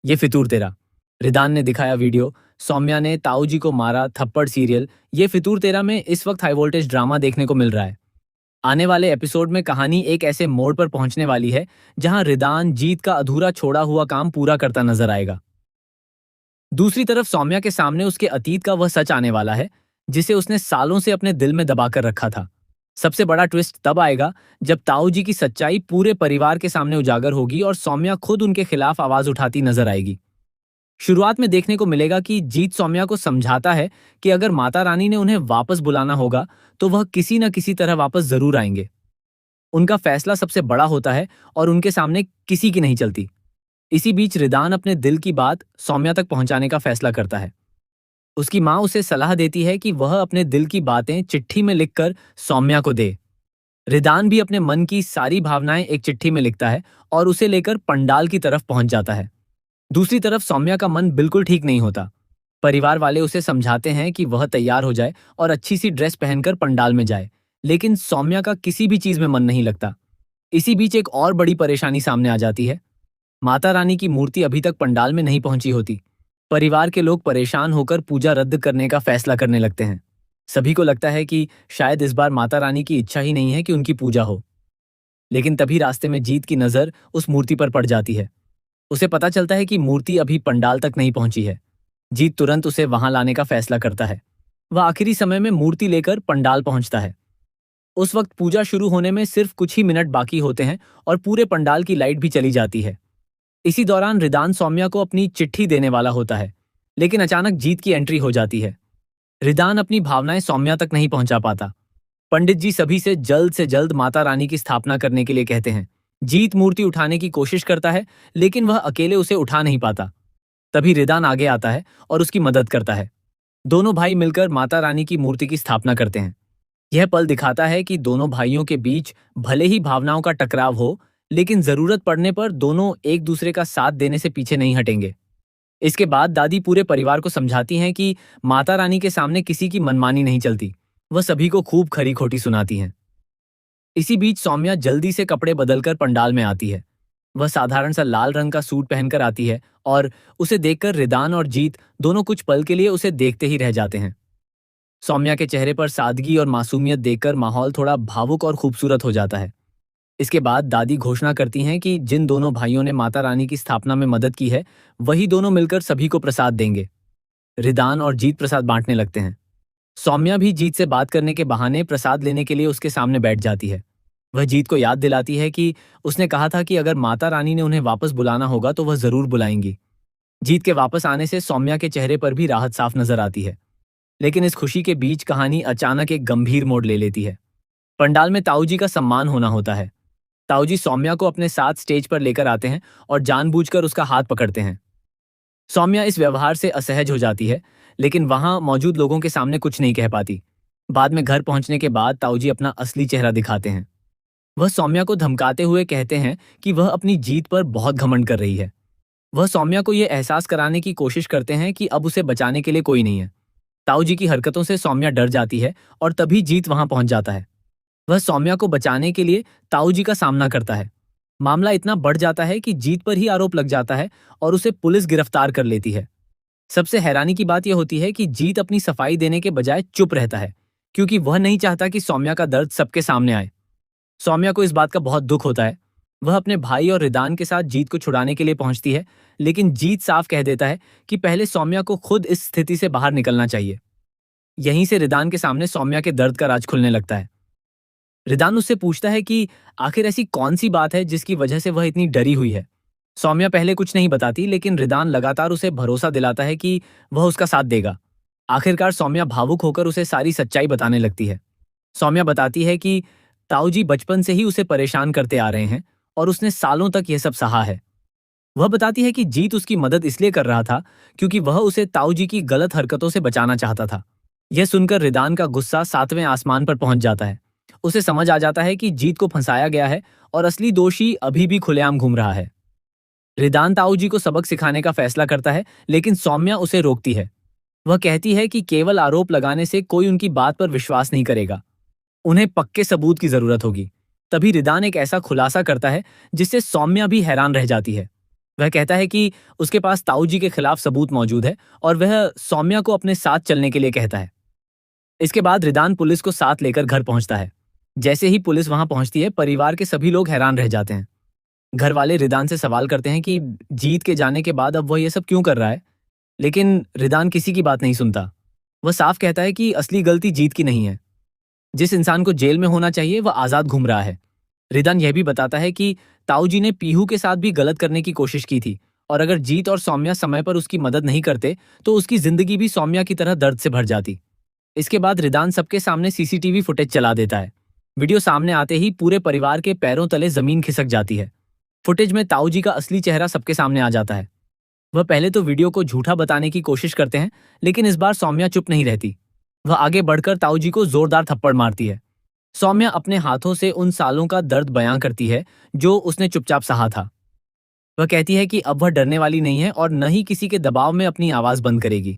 ये फितूर तेरा। रिदान ने दिखाया वीडियो। सौम्या ने ताऊ जी को मारा थप्पड़ सीरियल। ये फितूर तेरा में इस वक्त हाई वोल्टेज ड्रामा देखने को मिल रहा है। आने वाले एपिसोड में कहानी एक ऐसे मोड़ पर पहुंचने वाली है जहां रिदान जीत का अधूरा छोड़ा हुआ काम पूरा करता नजर आएगा। दूसरी तरफ सौम्या के सामने उसके अतीत का वह सच आने वाला है जिसे उसने सालों से अपने दिल में दबाकर रखा था। सबसे बड़ा ट्विस्ट तब आएगा जब ताऊ जी की सच्चाई पूरे परिवार के सामने उजागर होगी और सौम्या खुद उनके खिलाफ आवाज उठाती नजर आएगी। शुरुआत में देखने को मिलेगा कि जीत सौम्या को समझाता है कि अगर माता रानी ने उन्हें वापस बुलाना होगा तो वह किसी न किसी तरह वापस जरूर आएंगे। उनका फैसला सबसे बड़ा होता है और उनके सामने किसी की नहीं चलती। इसी बीच रिदान अपने दिल की बात सौम्या तक पहुंचाने का फैसला करता है। उसकी माँ उसे सलाह देती है कि वह अपने दिल की बातें चिट्ठी में लिखकर सौम्या को दे। रिदान भी अपने मन की सारी भावनाएं एक चिट्ठी में लिखता है और उसे लेकर पंडाल की तरफ पहुंच जाता है। दूसरी तरफ सौम्या का मन बिल्कुल ठीक नहीं होता। परिवार वाले उसे समझाते हैं कि वह तैयार हो जाए और अच्छी सी ड्रेस पहनकर पंडाल में जाए, लेकिन सौम्या का किसी भी चीज में मन नहीं लगता। इसी बीच एक और बड़ी परेशानी सामने आ जाती है। माता रानी की मूर्ति अभी तक पंडाल में नहीं पहुंची होती। परिवार के लोग परेशान होकर पूजा रद्द करने का फैसला करने लगते हैं। सभी को लगता है कि शायद इस बार माता रानी की इच्छा ही नहीं है कि उनकी पूजा हो। लेकिन तभी रास्ते में जीत की नजर उस मूर्ति पर पड़ जाती है। उसे पता चलता है कि मूर्ति अभी पंडाल तक नहीं पहुंची है। जीत तुरंत उसे वहां लाने का फैसला करता है। वह आखिरी समय में मूर्ति लेकर पंडाल पहुंचता है। उस वक्त पूजा शुरू होने में सिर्फ कुछ ही मिनट बाकी होते हैं और पूरे पंडाल की लाइट भी चली जाती है। इसी दौरान रिदान सौम्या को अपनी चिट्ठी देने वाला होता है, लेकिन अचानक जीत की एंट्री हो जाती है। रिदान अपनी भावनाएं सौम्या तक नहीं पहुंचा पाता। पंडित जी सभी से जल्द माता रानी की स्थापना करने के लिए कहते हैं। जीत मूर्ति उठाने की कोशिश करता है, लेकिन वह अकेले उसे उठा नहीं पाता। तभी रिदान आगे आता है और उसकी मदद करता है। दोनों भाई मिलकर माता रानी की मूर्ति की स्थापना करते हैं। यह पल दिखाता है कि दोनों भाइयों के बीच भले ही भावनाओं का टकराव हो, लेकिन जरूरत पड़ने पर दोनों एक दूसरे का साथ देने से पीछे नहीं हटेंगे। इसके बाद दादी पूरे परिवार को समझाती हैं कि माता रानी के सामने किसी की मनमानी नहीं चलती। वह सभी को खूब खरी खोटी सुनाती हैं। इसी बीच सौम्या जल्दी से कपड़े बदलकर पंडाल में आती है। वह साधारण सा लाल रंग का सूट पहनकर आती है और उसे देखकर रिदान और जीत दोनों कुछ पल के लिए उसे देखते ही रह जाते हैं। सौम्या के चेहरे पर सादगी और मासूमियत देखकर माहौल थोड़ा भावुक और खूबसूरत हो जाता है। इसके बाद दादी घोषणा करती हैं कि जिन दोनों भाइयों ने माता रानी की स्थापना में मदद की है, वही दोनों मिलकर सभी को प्रसाद देंगे। रिदान और जीत प्रसाद बांटने लगते हैं। सौम्या भी जीत से बात करने के बहाने प्रसाद लेने के लिए उसके सामने बैठ जाती है। वह जीत को याद दिलाती है कि उसने कहा था कि अगर माता रानी ने उन्हें वापस बुलाना होगा तो वह जरूर बुलाएंगी। जीत के वापस आने से सौम्या के चेहरे पर भी राहत साफ नजर आती है। लेकिन इस खुशी के बीच कहानी अचानक एक गंभीर मोड़ ले लेती है। पंडाल में ताऊ जी का सम्मान होना होता है। ताऊ जी सौम्या को अपने साथ स्टेज पर लेकर आते हैं और जानबूझकर उसका हाथ पकड़ते हैं। सौम्या इस व्यवहार से असहज हो जाती है, लेकिन वहां मौजूद लोगों के सामने कुछ नहीं कह पाती। बाद में घर पहुंचने के बाद ताऊ जी अपना असली चेहरा दिखाते हैं। वह सौम्या को धमकाते हुए कहते हैं कि वह अपनी जीत पर बहुत घमंड कर रही है। वह सौम्या को यह एहसास कराने की कोशिश करते हैं कि अब उसे बचाने के लिए कोई नहीं है। ताऊ जी की हरकतों से सौम्या डर जाती है और तभी जीत वहां पहुंच जाता है। वह सौम्या को बचाने के लिए ताऊ जी का सामना करता है। मामला इतना बढ़ जाता है कि जीत पर ही आरोप लग जाता है और उसे पुलिस गिरफ्तार कर लेती है। सबसे हैरानी की बात यह होती है कि जीत अपनी सफाई देने के बजाय चुप रहता है, क्योंकि वह नहीं चाहता कि सौम्या का दर्द सबके सामने आए। सौम्या को इस बात का बहुत दुख होता है। वह अपने भाई और रिदान के साथ जीत को छुड़ाने के लिए पहुंचती है, लेकिन जीत साफ कह देता है कि पहले सौम्या को खुद इस स्थिति से बाहर निकलना चाहिए। यहीं से रिदान के सामने सौम्या के दर्द का राज खुलने लगता है। रिदान उससे पूछता है कि आखिर ऐसी कौन सी बात है जिसकी वजह से वह इतनी डरी हुई है। सौम्या पहले कुछ नहीं बताती, लेकिन रिदान लगातार उसे भरोसा दिलाता है कि वह उसका साथ देगा। आखिरकार सौम्या भावुक होकर उसे सारी सच्चाई बताने लगती है। सौम्या बताती है कि ताऊ जी बचपन से ही उसे परेशान करते आ रहे हैं और उसने सालों तक यह सब सहा है। वह बताती है कि जीत उसकी मदद इसलिए कर रहा था क्योंकि वह उसे ताऊ जी की गलत हरकतों से बचाना चाहता था। यह सुनकर रिदान का गुस्सा 7वें आसमान पर पहुंच जाता है। उसे समझ आ जाता है कि जीत को फंसाया गया है और असली दोषी अभी भी खुलेआम घूम रहा है। रिदान ताऊ जी को सबक सिखाने का फैसला करता है, लेकिन सौम्या उसे रोकती है। वह कहती है कि केवल आरोप लगाने से कोई उनकी बात पर विश्वास नहीं करेगा। उन्हें पक्के सबूत की जरूरत होगी। तभी रिदान एक ऐसा खुलासा करता है जिससे सौम्या भी हैरान रह जाती है। वह कहता है कि उसके पास ताऊ जी के खिलाफ सबूत मौजूद है और वह सौम्या को अपने साथ चलने के लिए कहता है। इसके बाद रिदान पुलिस को साथ लेकर घर पहुंचता है। जैसे ही पुलिस वहां पहुंचती है, परिवार के सभी लोग हैरान रह जाते हैं। घर वाले रिदान से सवाल करते हैं कि जीत के जाने के बाद अब वह ये सब क्यों कर रहा है, लेकिन रिदान किसी की बात नहीं सुनता। वह साफ कहता है कि असली गलती जीत की नहीं है। जिस इंसान को जेल में होना चाहिए वह आजाद घूम रहा है। रिदान यह भी बताता है कि ताऊ जी ने पीहू के साथ भी गलत करने की कोशिश की थी और अगर जीत और सौम्या समय पर उसकी मदद नहीं करते तो उसकी जिंदगी भी सौम्या की तरह दर्द से भर जाती। इसके बाद रिदान सबके सामने सीसीटीवी फुटेज चला देता है। वीडियो सामने आते ही पूरे परिवार के पैरों तले जमीन खिसक जाती है। फुटेज में ताऊ जी का असली चेहरा सबके सामने आ जाता है। वह पहले तो वीडियो को झूठा बताने की कोशिश करते हैं, लेकिन इस बार सौम्या चुप नहीं रहती। वह आगे बढ़कर ताऊ जी को जोरदार थप्पड़ मारती है। सौम्या अपने हाथों से उन सालों का दर्द बयां करती है जो उसने चुपचाप सहा था। वह कहती है कि अब वह डरने वाली नहीं है और न ही किसी के दबाव में अपनी आवाज बंद करेगी।